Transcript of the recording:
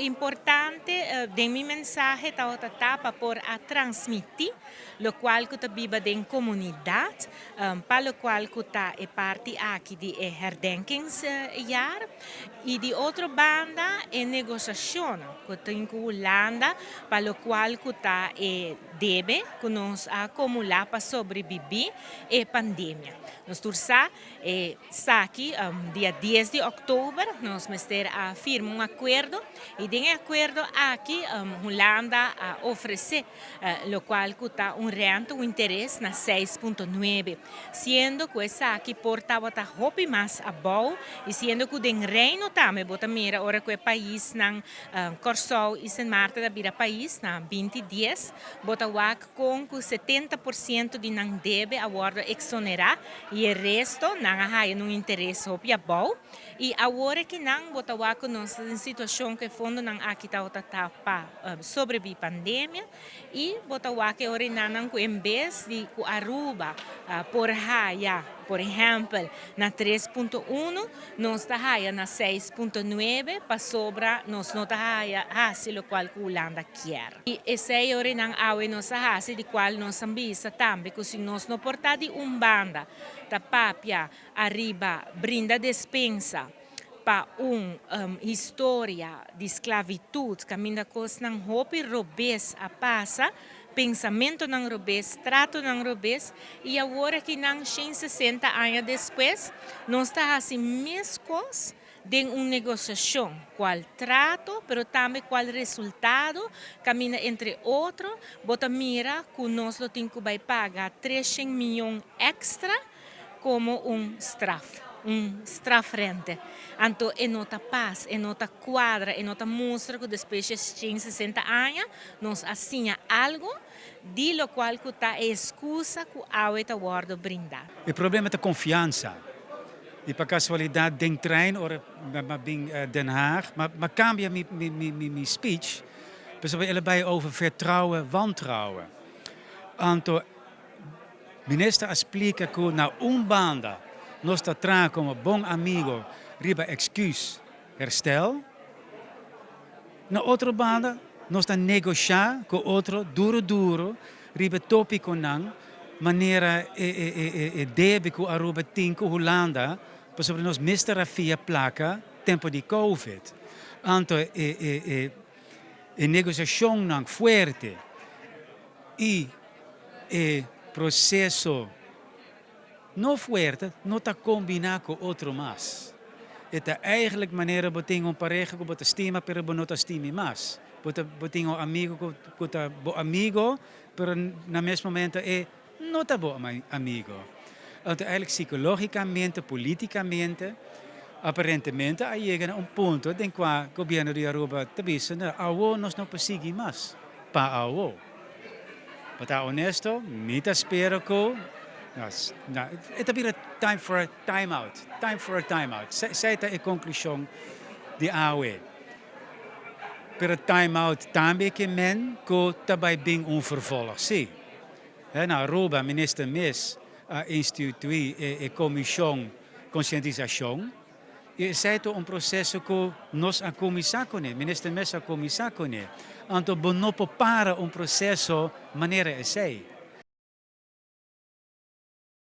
Importante de mi mensaje ta tapa por a transmitir lo cual que biba den comunidad para lo cual que é parte aqui de herdenkingsjaar e de outra banda é negociação que tem com Holanda para lo qual que é deve que nós acumular para sobreviver a pandemia. Nós tursa aqui dia 10 de outubro nós mister a firma acordo e de acordo aqui Holanda oferece lo qual custa rento, interesse na 6,9, sendo que essa aqui portava tá hopi mais a bom e sendo que o reino também bota mira ora que o país não Corsol e São Marta da Bira país na 2010 bota wak com 70% de não deve a guarda exonerar e o resto não há um interesse hopi a bom e agora que não bota wak nós em situação que fundo não aqui tá para sobreviver pandemia e bota wak ora não em vez de Aruba por Haya, por exemplo, na 3,1, nós está Haya na 6,9, para sobra nós não está Haya, assim o qual a Holanda quer. E esse é o não awe nós assim de qual nós ambisa também, que se nós não portar de banda, da papia arriba brinda despensa para história de esclavitud, caminha coisa não hopi robês a passa, pensamento não robês, trato não robês, e agora que não 60 anos depois, nós está assim mescos de uma negociação, qual trato, pero também qual resultado, caminha entre outros, bota mira que nós lo tem que pagar 300 milhões extra como strafrente. Então, é nota paz, é nota quadra, é nota mostra que depois de 60 anos, nós assinha algo de lo qual que está a excusa que a está guarda brindar. O problema é a confiança. E para casualidade, den trein, ora, Den Haag, maar cambia mijn speech, dus we allebei over vertrouwen, wantrouwen. Anto, minister explica que na banda nós está como bom amigo, riba excuse, herstel. Na outra banda, nós está negociar com outro, duro, riba tópico não, maneira debe que Aruba tem com Holanda, para sobre nós mister a via placa, tempo de Covid. Anto, negociação não forte e processo não forte, não está combinado com outro mais. É eigenlijk maneira de ter pareja que você estima, pero não estima mais. Você tem amigo que está bom amigo, pero no mesmo momento não está bom amigo. Então, eigenlijk psicologicamente, politicamente, aparentemente, aí chega a ponto em que o governo de Aruba está dizendo, nós não conseguimos mais. Para awo. Para honesto, me espero que it's a bit of time for a timeout. Time for a timeout. Essa é a conclusão de AOE. Pero timeout também que men que também bem vervolg sim. Na Aruba, minister Mes institui a comissão conscientização. E esse é processo que nós a comissão com ele, minister Mes a comissão com ele. Então, não para processo maneira essa.